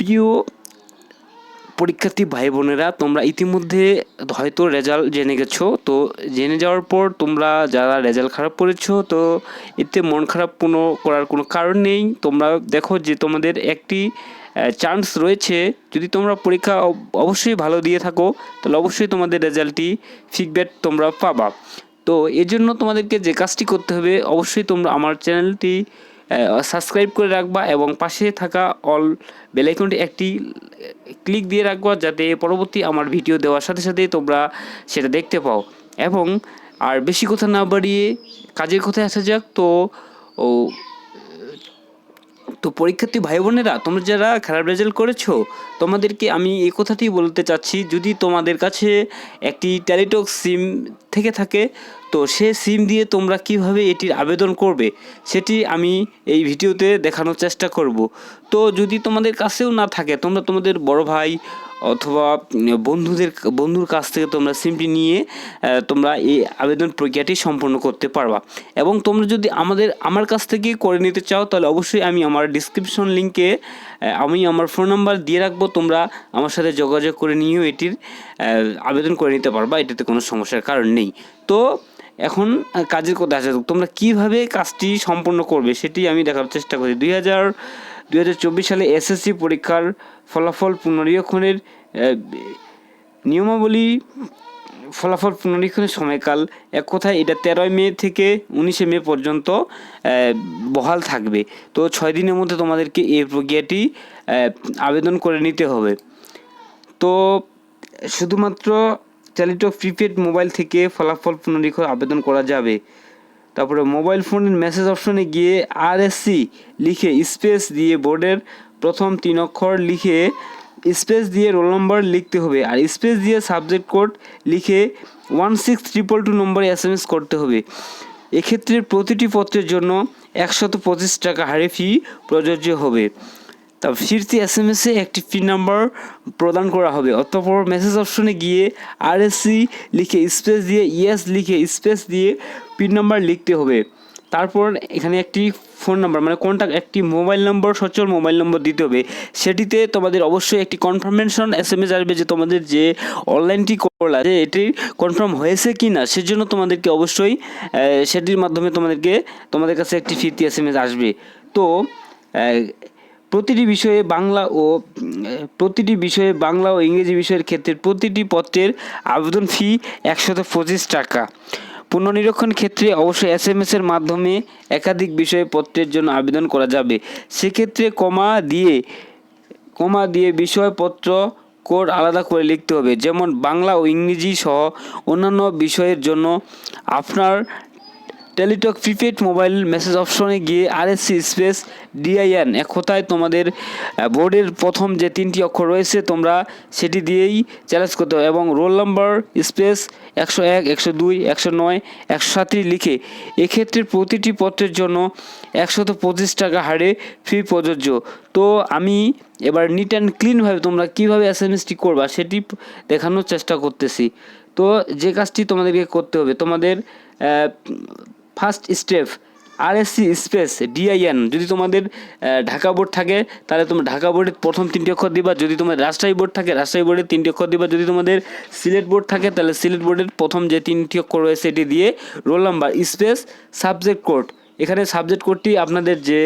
প্রিয় পরীক্ষার্থী ভাই বোনেরা, তোমরা ইতিমধ্যে হয়তো রেজাল্ট জেনে গেছো। তো জেনে যাওয়ার পর তোমরা যারা রেজাল্ট খারাপ করেছো, তো এতে মন খারাপ করার কোনো কারণ নেই। তোমরা দেখো যে তোমাদের একটি চান্স রয়েছে। যদি তোমরা পরীক্ষা অবশ্যই ভালো দিয়ে থাকো, তাহলে অবশ্যই তোমাদের রেজাল্টটি ফিডব্যাক তোমরা পাবা। তো এর জন্য তোমাদেরকে যে কাজটি করতে হবে, অবশ্যই তোমরা আমার চ্যানেলটি সাবস্ক্রাইব করে রাখবা এবং পাশে থাকা অল বেল আইকনটি একটি ক্লিক দিয়ে রাখবা, যাতে পরবর্তী আমার ভিডিও দেওয়ার সাথে সাথে তোমরা সেটা দেখতে পাও। এবং আর বেশি কথা না বাড়িয়ে কাজের কথায় আসা যাক। তো পরীক্ষার্থী ভাই বোনেরা, তোমরা যারা খারাপ রেজাল্ট করেছো, তোমাদেরকে আমি এই কথাটি বলতে চাচ্ছি, যদি তোমাদের কাছে একটি টেলিটক সিম থেকে থাকে, তো সে সিম দিয়ে তোমরা কিভাবে এটির আবেদন করবে সেটি আমি এই ভিডিওতে দেখানোর চেষ্টা করব। তো যদি তোমাদের কাছেও না থাকে, তোমরা তোমাদের বড় ভাই অথবা বন্ধুর কাছ থেকে তোমরা সিমটি নিয়ে তোমরা এই আবেদন প্রক্রিয়াটি সম্পন্ন করতে পারবা। এবং তোমরা যদি আমার কাছ থেকে করে নিতে চাও, তাহলে অবশ্যই আমি আমার ডিসক্রিপশন লিঙ্কে আমি আমার ফোন নাম্বার দিয়ে রাখবো। তোমরা আমার সাথে যোগাযোগ করে নিয়েও এটির আবেদন করে নিতে পারবা, এটাতে কোনো সমস্যার কারণ নেই। তো এখন কাজের কথা আসা, তোমরা কীভাবে কাজটি সম্পন্ন করবে সেটি আমি দেখার চেষ্টা করি। 2024 সালে এসএসসি পরীক্ষার ফলাফল পুনরীক্ষণের নিয়মাবলী, ফলাফল পুনরীক্ষণের সময়কাল, এক কথায় এটা 13 মে থেকে 19 মে পর্যন্ত বহাল থাকবে। তো 6 দিনের মধ্যে তোমাদেরকে এই প্রক্রিয়াটি আবেদন করে নিতে হবে। তো শুধুমাত্র চালিত প্রিপেড মোবাইল থেকে ফলাফল পুনরীক্ষণ আবেদন করা যাবে। তারপরে মোবাইল ফোনের মেসেজ অপশনে গিয়ে RSC লিখে স্পেস দিয়ে বোর্ডের প্রথম 3 অক্ষর লিখে স্পেস দিয়ে রোল নম্বর লিখতে হবে, আর স্পেস দিয়ে সাবজেক্ট কোড লিখে 16222 নম্বরে SMS করতে হবে। এক্ষেত্রে প্রতিটি পত্রের জন্য 125 টাকা হারে ফি প্রযোজ্য হবে। তারপর ফিরতি SMS-এ একটি পিন নাম্বার প্রদান করা হবে। অতঃপর মেসেজ অপশনে গিয়ে RSC লিখে স্পেস দিয়ে ইয়েস লিখে স্পেস দিয়ে পিন নাম্বার লিখতে হবে। তারপর এখানে একটি ফোন নাম্বার মানে কন্ট্যাক্ট একটি মোবাইল নম্বর, সচল মোবাইল নম্বর দিতে হবে। সেটিতে তোমাদের অবশ্যই একটি কনফার্মেশন SMS আসবে যে তোমাদের যে অনলাইনটি করলা যে এটি কনফার্ম হয়েছে কি না, সেজন্য তোমাদেরকে অবশ্যই সেটির মাধ্যমে তোমাদের কাছে একটি ফিরতি SMS আসবে। তো প্রতিটি বিষয়ে বাংলা ও ইংরেজি বিষয়ের ক্ষেত্রে প্রতিটি পত্রের আবেদন ফি 125 টাকা। পুনর্নিরীক্ষণ ক্ষেত্রে অবশ্যই SMS-এর মাধ্যমে একাধিক বিষয়ে পত্রের জন্য আবেদন করা যাবে। সেক্ষেত্রে কমা দিয়ে বিষয়পত্র কোড আলাদা করে লিখতে হবে। যেমন বাংলা ও ইংরেজি সহ অন্যান্য বিষয়ের জন্য আপনার টেলিটক প্রিপেড মোবাইল মেসেজ অপশনে গিয়ে RSC স্পেস DIN, এক কথায় তোমাদের বোর্ডের প্রথম যে 3টি অক্ষর রয়েছে তোমরা সেটি দিয়েই চ্যালেঞ্জ করতে হবে, এবং রোল নাম্বার স্পেস 101, 102, 109, 137 লিখে। এক্ষেত্রে প্রতিটি পত্রের জন্য 125 টাকা হারে ফি প্রযোজ্য। তো আমি এবার নিট অ্যান্ড ক্লিনভাবে তোমরা কীভাবে SMS-টি করবা সেটি দেখানোর চেষ্টা করতেছি। তো যে কাজটি তোমাদেরকে করতে হবে, তোমাদের first step RSC space DIN। যদি তোমাদের ঢাকা বোর্ড থাকে তাহলে তোমরা ঢাকা বোর্ডের প্রথম 3টি অক্ষর দিবা। যদি তোমাদের রাজশাহী বোর্ড থাকে রাজশাহী বোর্ডের 3টি অক্ষর দিবা। যদি তোমাদের সিলেট বোর্ড থাকে তাহলে সিলেট বোর্ডের প্রথম যে 3টি অক্ষর রয়েছে এটি দিয়ে roll number space subject code. এখানে সাবজেক্ট কোডটি আপনাদের যে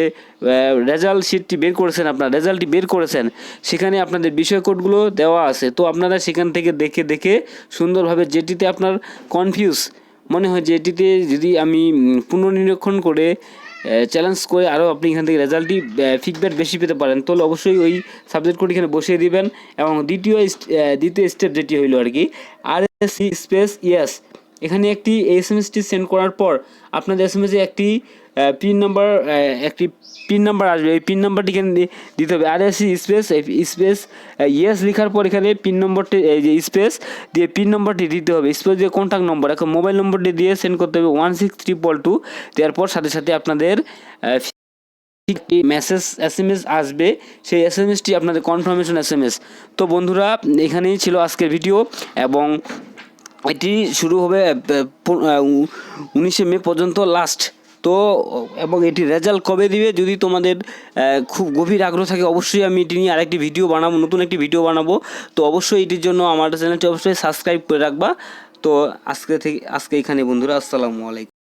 রেজাল্ট শিটটি বের করেছেন সেখানে আপনাদের বিষয় কোডগুলো দেওয়া আছে। তো আপনারা সেখান থেকে দেখে সুন্দরভাবে যেটিতে আপনার কনফিউজ মনে হয় যে এটিতে যদি আমি পুনর্নিরীক্ষণ করে চ্যালেঞ্জ করে আরও আপনি এখান থেকে রেজাল্টটি ফিডব্যাক বেশি পেতে পারেন, তাহলে অবশ্যই ওই সাবজেক্ট কোড এখানে বসিয়ে দিবেন। এবং দ্বিতীয় স্টেপ যেটি হইল আর কি, RSC স্পেস ইয়েস। এখানে একটি SMS-টি সেন্ড করার পর আপনাদের SMS-এ একটি পিন নাম্বার আসবে। এই পিন নাম্বারটি এখানে দিতে হবে। RSC স্পেস ইয়েস লেখার পর এখানে পিন নম্বরটি যে স্পেস দিয়ে পিন নম্বরটি দিতে হবে। স্পেস দিয়ে কন্ট্যাক্ট নম্বর, এখন মোবাইল নম্বরটি দিয়ে সেন্ড করতে হবে 16322। দেওয়ার পর সাথে সাথে আপনাদের মেসেজ SMS আসবে। সেই SMS-টি আপনাদের কনফার্মেশন SMS। তো বন্ধুরা, এখানেই ছিল আজকের ভিডিও, এবং এটি শুরু হবে 19 মে পর্যন্ত লাস্ট। তো এবং এটি রেজাল্ট কবে দিবে, যদি তোমাদের খুব গভীর আগ্রহ থাকে অবশ্যই আমি এটি নিয়ে আরেকটি ভিডিও বানাবো, নতুন একটি ভিডিও বানাবো। তো অবশ্যই এটির জন্য আমার চ্যানেলটি অবশ্যই সাবস্ক্রাইব করে রাখবা। তো আজকে এখানে বন্ধুরা, আসসালামু আলাইকুম।